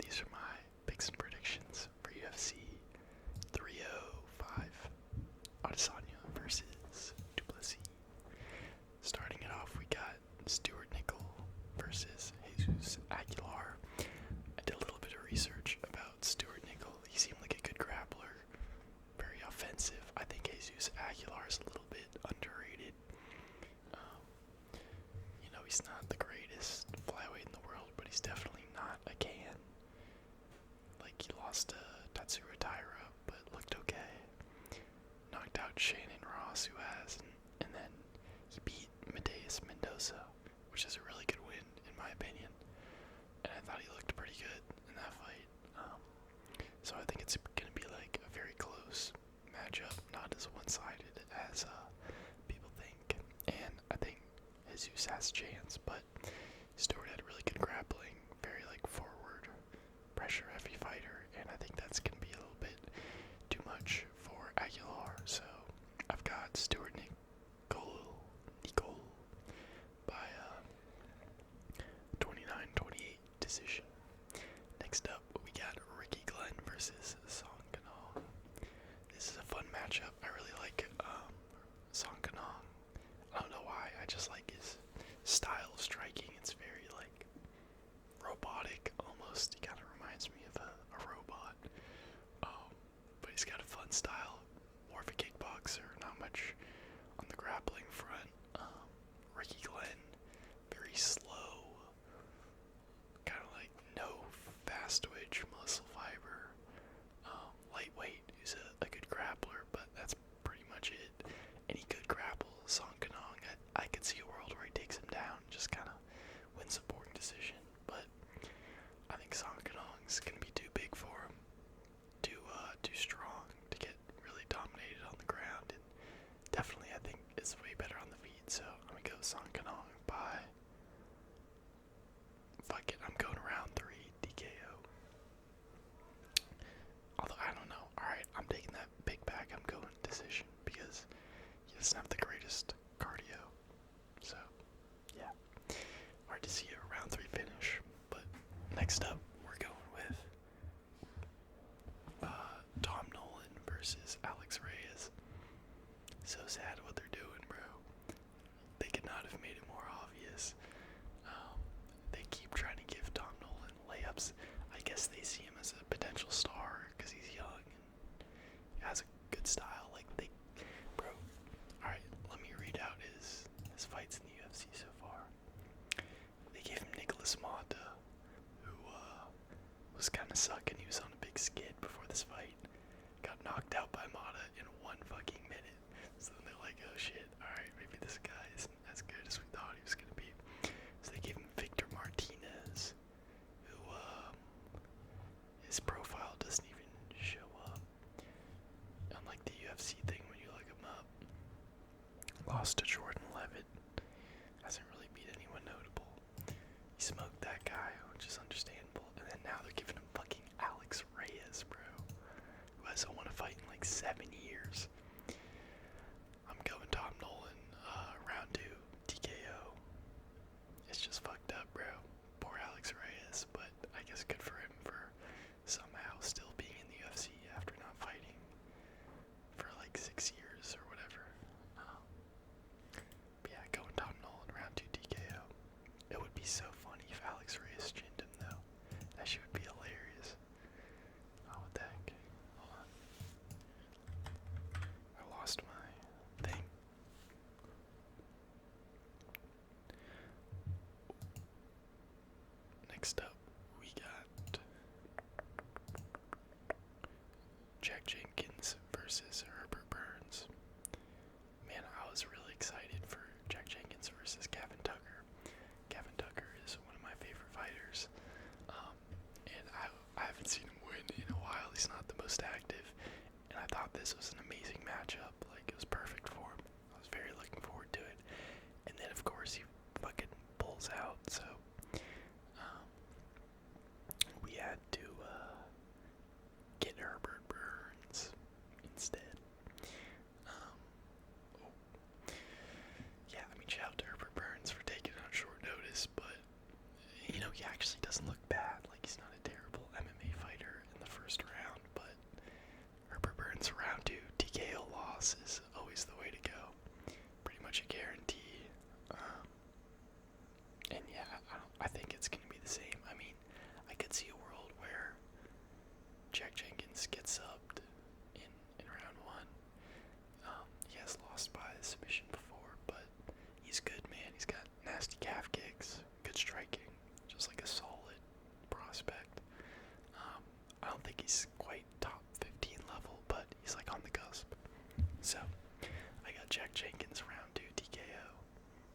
these are my picks and predictions for UFC 305. Adesanya versus Duplessis. Starting it off, we got Stuart Nickel versus Jesus Aguilar. I did a little bit of research about Stuart Nickel. He seemed like a good grappler, very offensive. I think Jesus Aguilar is a little bit underrated. He's not the greatest flyweight in the world, but he's definitely not a can. Like, he lost to Tatsuro Taira, but looked okay. Knocked out Shannon Ross, who has, and then he beat Mateus Mendoza, which is a really good win, in my opinion. And I thought he looked pretty good in that fight. So I think it's going to be like a very close matchup, not as one-sided as people think. And I think Jesus has a chance, but Stewart had really good grappling, very like forward, pressure heavy fighter, and I think that's going to be a little bit too much for Aguilar. So I've got Stuart Nicol by 29-28 decision. Next up, we got Ricky Glenn versus Song Kanong. This is a fun matchup. I really like Song Kanong. I don't know why, I just like his style of striking. It's very like robotic almost. He kind of reminds me of a robot. But he's got a fun style, more of a kickboxer, not much on the grappling front. Ricky Glenn, very slow, kind of like no fast twitch muscle fiber. Lightweight, who's a good grappler, but that's pretty much it. And he could grapple Song Kanong. I could see a world where he takes him down, just kind of wins a boring decision. But I think Song Kanong's gonna be too big for him, too strong to get really dominated on the ground. And definitely, I think is way better on the feet. So I'm gonna go Song Kanong by. Fuck it, I'm going round 3 DKO. Although I don't know. All right, I'm taking that big back. I'm going decision because he doesn't have the greatest cardio. So, yeah. Hard to see a round 3 finish. But next up, we're going with Tom Nolan versus Alex Reyes. So sad what they're doing, bro. They could not have made it more obvious. They keep trying to give Tom Nolan layups. I guess they see him as a potential star because he's young and has a good style. Like, bro. All right, let me read out his fights in the UFC so far. They gave him Nicholas Mata, who was kind of sucking. He was on a big skid before this fight. Got knocked out by Mata in 1 fucking minute. So then they're like, oh shit, alright, maybe this guy isn't as good as we thought he was going to be. So they gave him Victor Martinez, who his profile doesn't even show up. Unlike the UFC thing when you look him up. Lost to Jordan Levitt. Hasn't really beat anyone notable. He smoked that guy, which is understandable. And then now they're giving him fucking Alex Reyes, bro. Who hasn't won a fight in like 7 years. I'm going Tom Nolan, round 2, TKO. It's just fucked up, bro. Poor Alex Reyes, but I guess good for him for somehow still being in the UFC after not fighting for like 6 years or whatever. But yeah, going Tom Nolan, round 2 TKO. It would be so funny if Alex Reyes chinned him, though. That shit would be hilarious. Oh, what the heck? Hold on. I lost my thing. Next up, we got Jack Jenkins versus Herbert Burns. Man, I was really excited for Jack Jenkins versus Gavin Tucker. Gavin Tucker is one of my favorite fighters, and I haven't seen him win in a while. He's not the most active, and I thought this was an amazing matchup. Like, it was perfect for him. I was very looking forward to it. And then, of course, he fucking pulls out, so we had to get Herbert Burns instead. Yeah, I mean, shout out to Herbert Burns for taking it on short notice, but, he actually doesn't look bad. Like, he's not a terrible Burns round 2 TKO loss is always the way to go. Pretty much a guarantee. And yeah, I think it's going to be the same. I mean, I could see a world where Jack Jenkins gets subbed in round 1. He has lost by submission before, but he's good, man. He's got nasty calf kicks, good striking, just like a solid prospect. I don't think he's quite top 15 level, but he's like on the cusp. So, I got Jack Jenkins round 2 TKO,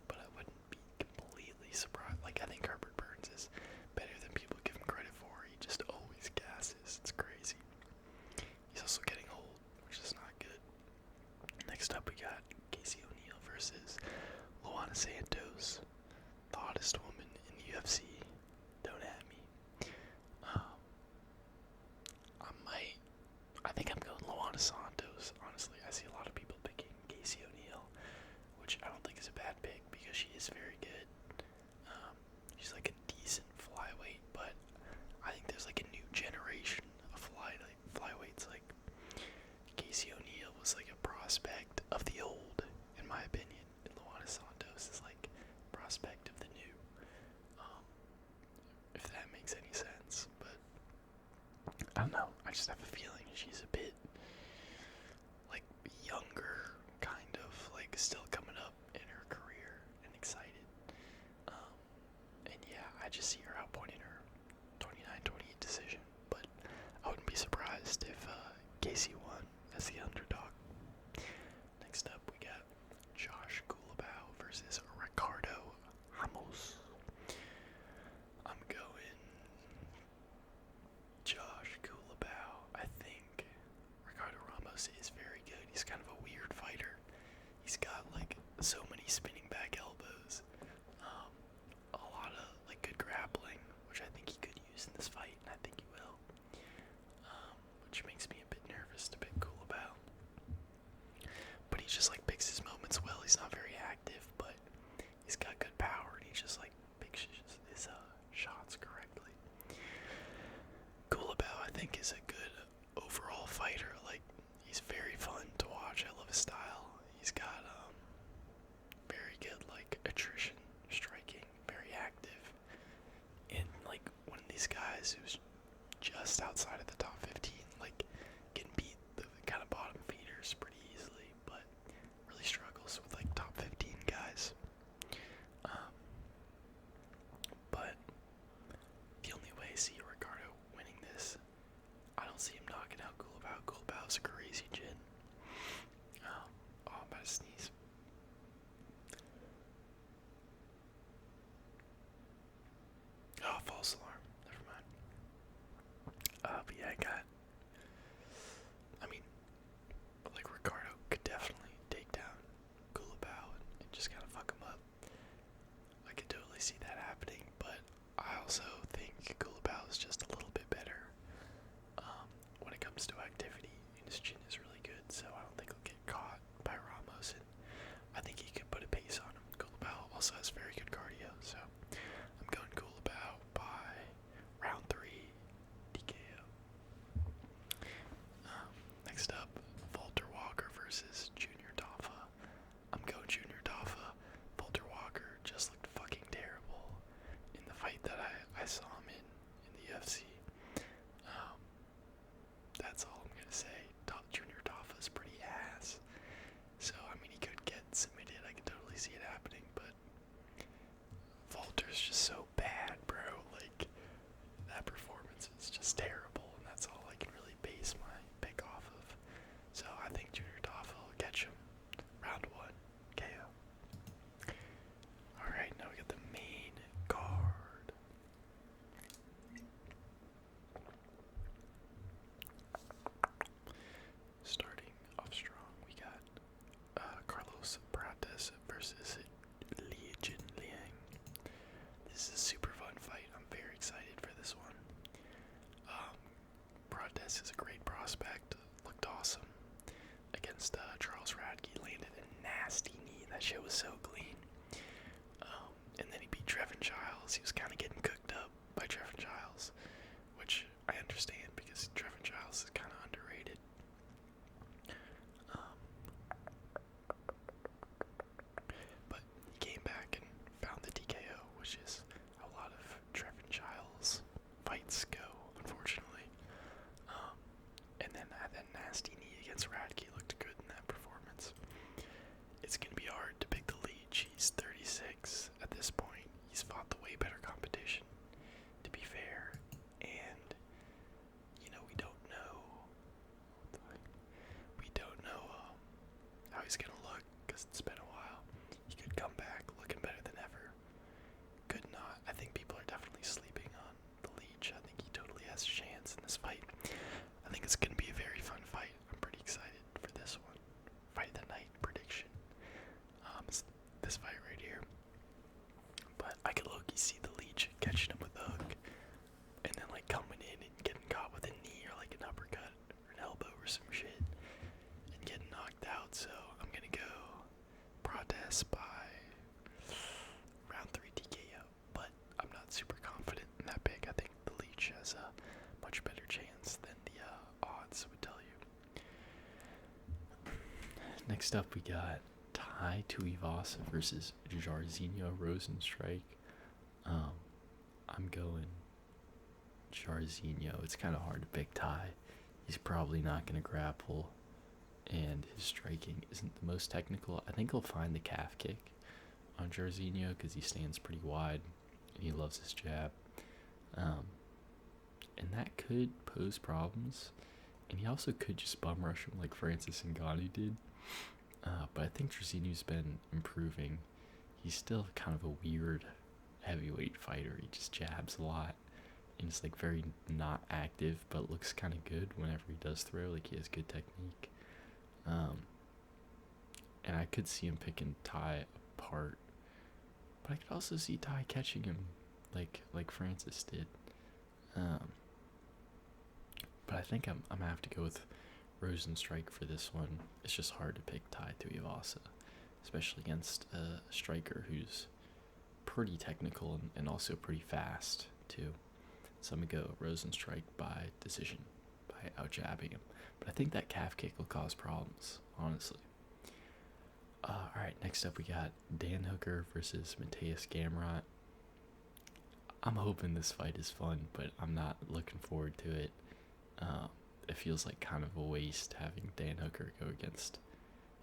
but I wouldn't be completely surprised. Like, I think Herbert Burns is better than people give him credit for. He just always gasses. It's crazy. He's also getting old, which is not good. Next up, we got Casey O'Neill versus Luana Santos, the hottest woman in the UFC. Don't at me. I think I'm going Luana Santos. Honestly, I see a lot of people picking Casey O'Neill, which I don't think is a bad pick because she is very good. She's like a decent flyweight, but I think there's like a new generation of flyweights. Like Casey O'Neill was like a prospect of the old, in my opinion, and Luana Santos is like prospect of the new. If that makes any sense, but I don't know. I just have a feeling she's a bit like younger, kind of like still coming up in her career and excited. And yeah, I just see her outpointing her 29-28 decision, but I wouldn't be surprised if Casey won as the underdog. Next up, we got Josh Culibao versus Ricardo Ramos. I'm going Josh Culibao. I think Ricardo Ramos is very good. He's kind of a weird fighter. He's got like so many spinning back elbows, a lot of like good grappling, which I think he could use in this fight, and I think he will. Which makes me a bit nervous to pick Culibao. But he just like picks his moments well. He's not very active, but he's got good power, and he just like picks his shots correctly. Culibao, I think, is a good overall fighter. Like, he's very fun to watch. I love his style. He's got very good like attrition striking, very active, and like one of these guys who's just outside of the top 15, like can beat the kind of bottom feeders pretty easily, but really struggles with like top 15 guys. But the only way I see Ricardo winning this, I don't see him knocking out Culibao. Culibao's a crazy gin. I'm about to sneeze. Oh, false alarm. Never mind. But yeah, I mean, like Ricardo could definitely take down Culibao and just kind of fuck him up. I could totally see that happening, but I also think Culibao is just a little bit better when it comes to activity, and his chin is really good, so I don't think he'll get caught by Ramos, and I think he could put a pace on him. Culibao also has very good cardio, so I'm going Culibao by round 3 TKO. Next up, Walter Walker versus Junior Daffa. I'm going Junior Daffa. Walter Walker just looked fucking terrible in the fight that I saw him in the UFC. That's all I'm gonna say. Junior Daffa's pretty ass. So, I mean, he could get submitted. I can totally see it happening, but Walter's just so bad, bro. Like, that performance is just terrible, and that's all I can really base my pick off of. So, I think Junior Daffa will catch him. Round 1, KO. Alright, now we got the main card. Starting off strong, we got Carlos Prates versus Li Jinliang. This is a super fun fight. I'm very excited for this one. Prates is a great prospect. Looked awesome against Charles Radke. Landed a nasty knee. That shit was so clean. And then he beat Trevin Giles. He was kind of getting cooked up by Trevin Giles, which I understand because Trevin Giles is kind of underrated. against Radke looked good in that performance. It's going to be hard to pick the Leech. He's 36 at this point. He's fought the way better competition, to be fair. And, we don't know. We don't know how he's going to look because it's been a while. He could come back looking better than ever. Could not. I think people are definitely sleeping on the Leech. I think he totally has a chance in this fight. I think it's going to be a very fun fight. I'm pretty excited for this one. Fight of the night prediction. This fight right here. But I could low-key see the Leech catching him with a hook, and then coming in and getting caught with a knee or an uppercut or an elbow or some shit, and getting knocked out. So I'm gonna go protest by round 3 TKO. But I'm not super confident in that pick. I think the Leech has a much better chance than the odds would tell you. Next up, we got Tai Tuivasa versus Jairzinho Rozenstruik. I'm going Jairzinho. It's kind of hard to pick Tai. He's probably not going to grapple, and his striking isn't the most technical. I think he'll find the calf kick on Jairzinho because he stands pretty wide, and he loves his jab. And that could pose problems. And he also could just bum rush him like Francis Ngannou did. But I think Jairzinho's been improving. He's still kind of a weird heavyweight fighter. He just jabs a lot. And it's very not active, but looks kind of good whenever he does throw. He has good technique. And I could see him picking Tai apart. But I could also see Tai catching him like Francis did. But I think I'm gonna have to go with Rozenstruik for this one. It's just hard to pick Tai Tuivasa, especially against a striker who's pretty technical and also pretty fast too. So I'm gonna go Rozenstruik by decision, by out-jabbing him. But I think that calf kick will cause problems, honestly. Alright, next up we got Dan Hooker versus Mateus Gamrot. I'm hoping this fight is fun, but I'm not looking forward to it. It feels like kind of a waste having Dan Hooker go against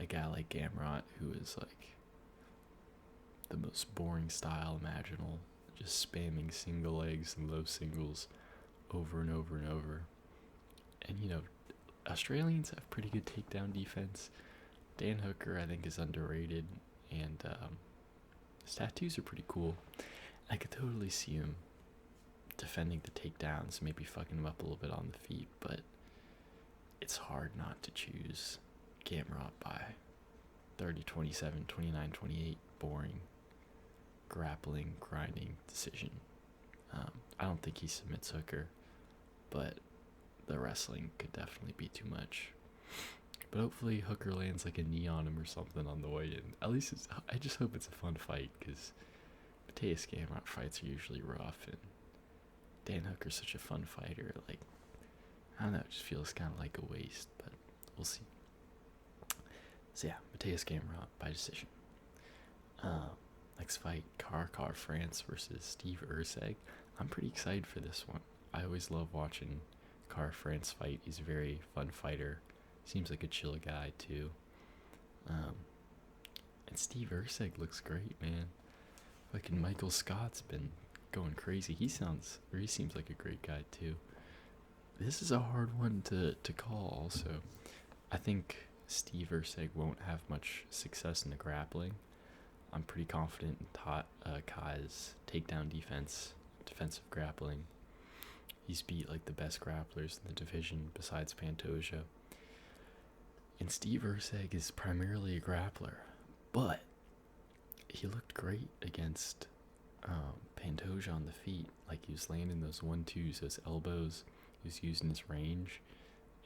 a guy like Gamrot, who is the most boring style imaginable, just spamming single legs and low singles over and over and over. And Australians have pretty good takedown defense. Dan Hooker, I think, is underrated, and his tattoos are pretty cool. I could totally see him defending the takedowns, maybe fucking him up a little bit on the feet, but it's hard not to choose Gamrot by 30-27, 29-28, boring, grappling, grinding decision. I don't think he submits Hooker, but the wrestling could definitely be too much. But hopefully Hooker lands a knee on him or something on the way in. At least I just hope it's a fun fight, because Mateus Gamrot fights are usually rough, and Dan Hooker's such a fun fighter. I don't know, it just feels kind of like a waste, but we'll see. So yeah, Mateus Gamrot by decision. Next fight, Kar France versus Steve Erceg. I'm pretty excited for this one. I always love watching Kar France fight. He's a very fun fighter. Seems like a chill guy too. And Steve Erceg looks great, man. Michael Scott's been going crazy. He seems like a great guy too. This is a hard one to call also. I think Steve Erceg won't have much success in the grappling. I'm pretty confident in Kai's takedown defense, defensive grappling. He's beat the best grapplers in the division besides Pantoja. And Steve Erceg is primarily a grappler, but he looked great against Pantoja on the feet. He was landing those 1-2s, those elbows. He was using his range,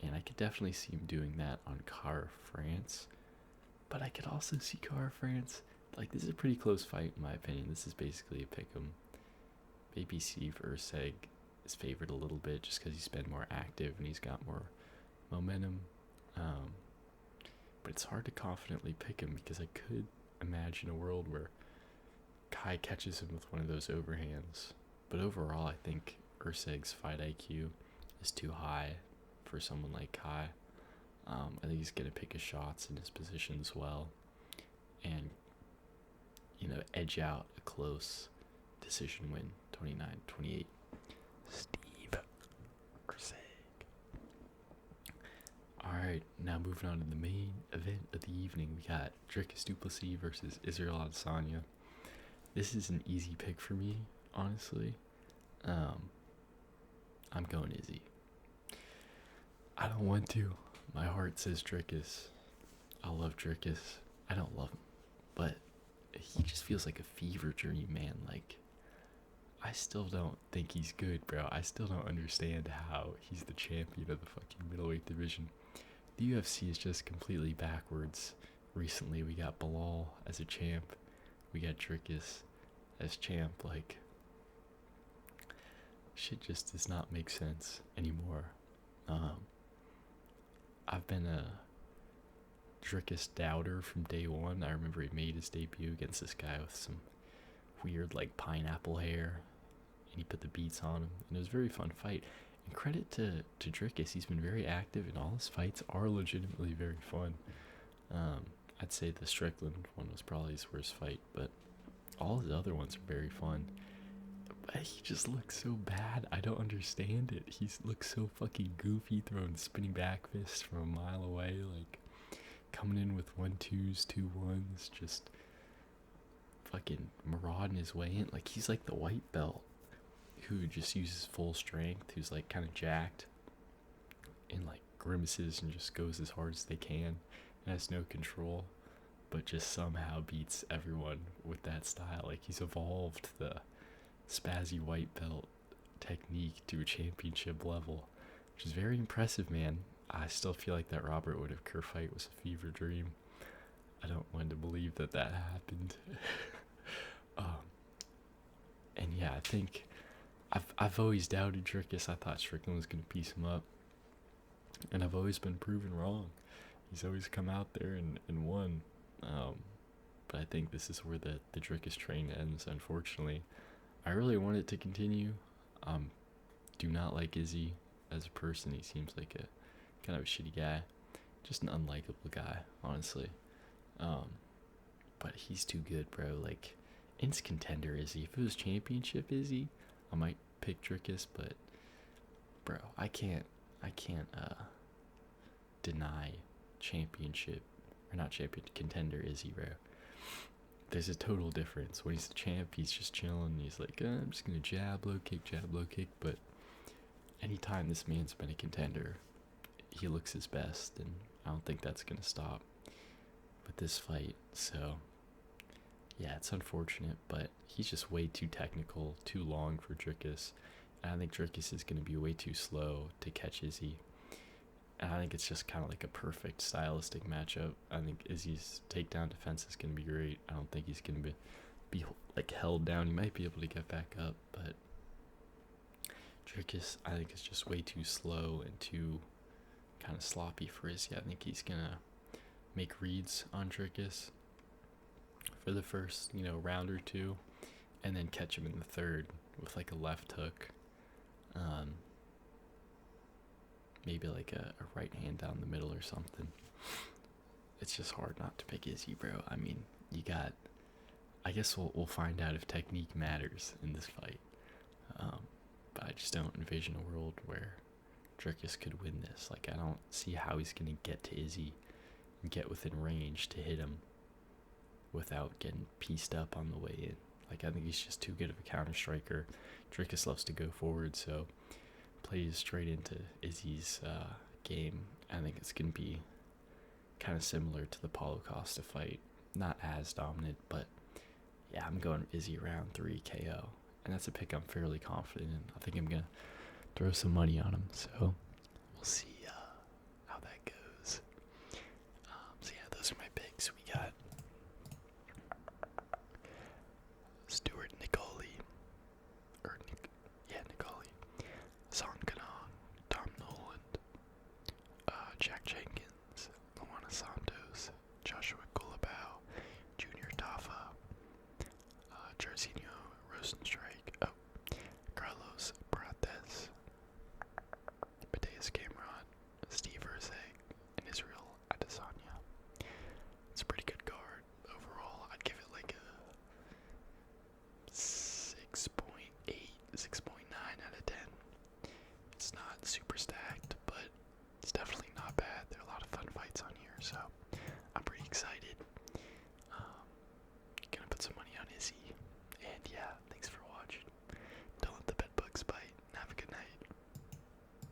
and I could definitely see him doing that on Kar France. But I could also see Kar France. This is a pretty close fight in my opinion. This is basically a pick'em. Maybe Steve Erceg is favored a little bit just because he's been more active and he's got more momentum. But it's hard to confidently pick him because I could imagine a world where Kai catches him with one of those overhands. But overall, I think Erceg's fight IQ is too high for someone like Kai. I think he's going to pick his shots in his positions well and, edge out a close decision win, 29-28. Steve Erceg. Alright, now moving on to the main event of the evening. We got Dricus du Plessis versus Israel Adesanya. This is an easy pick for me, honestly. I'm going Izzy. I don't want to. My heart says Dricus. I love Dricus. I don't love him, but he just feels like a fever dream, man. Like, I still don't think he's good, bro. I still don't understand how he's the champion of the fucking middleweight division. The UFC is just completely backwards. Recently, we got Bilal as a champ. We got Dricus as champ. Like, shit just does not make sense anymore. I've been a Dricus doubter from day one. I remember he made his debut against this guy with some weird, like, pineapple hair, and he put the beats on him, and it was a very fun fight. And credit to Dricus, he's been very active, and all his fights are legitimately very fun. I'd say the Strickland one was probably his worst fight, but all his other ones are very fun. But he just looks so bad. I don't understand it. He looks so fucking goofy, throwing spinning back fists from a mile away, like coming in with 1-2s, 2-1s, just fucking marauding his way in. Like, he's like the white belt who just uses full strength, who's like kind of jacked and like grimaces and just goes as hard as they can and has no control, but just somehow beats everyone with that style. Like, he's evolved the spazzy white belt technique to a championship level, which is very impressive, man. I still feel like that Robert Whittaker fight was a fever dream. I don't want to believe that happened. And yeah, I think I've always doubted Dricus. I thought Strickland was going to piece him up, and I've always been proven wrong. He's always come out there and won. But I think this is where the Dricus train ends, unfortunately. I really want it to continue. Do not like Izzy as a person. He seems like a kind of a shitty guy. Just an unlikable guy, honestly. But he's too good, bro. Like, instant contender Izzy. If it was championship Izzy, I might pick Dricus, but bro, I can't deny championship, or not champion, contender Izzy, bro. There's a total difference. When he's the champ, he's just chilling. He's like, I'm just gonna jab, low kick. But anytime this man's been a contender, he looks his best, and I don't think that's gonna stop with this fight. So yeah, it's unfortunate, but he's just way too technical, too long for Dricus. And I think Dricus is gonna be way too slow to catch Izzy. And I think it's just kind of like a perfect stylistic matchup. I think Izzy's takedown defense is going to be great. I don't think he's going to be like held down. He might be able to get back up, but Dricus, I think, is just way too slow and too kind of sloppy for Izzy. I think he's going to make reads on Dricus for the first, round or two, and then catch him in the third with like a left hook. Maybe like a right hand down the middle or something. It's just hard not to pick Izzy, bro. I mean, I guess we'll find out if technique matters in this fight. But I just don't envision a world where Dricus could win this. Like, I don't see how he's going to get to Izzy and get within range to hit him without getting pieced up on the way in. Like, I think he's just too good of a counter striker. Dricus loves to go forward, so plays straight into Izzy's game. I think it's going to be kind of similar to the Paulo Costa fight. Not as dominant, but yeah, I'm going Izzy round 3 KO. And that's a pick I'm fairly confident in. I think I'm going to throw some money on him. So we'll see how that goes. So yeah, those are my picks. We got Stuart Nicoli. Nicoli. Son Kanong, Tom Noland, Jack Chan,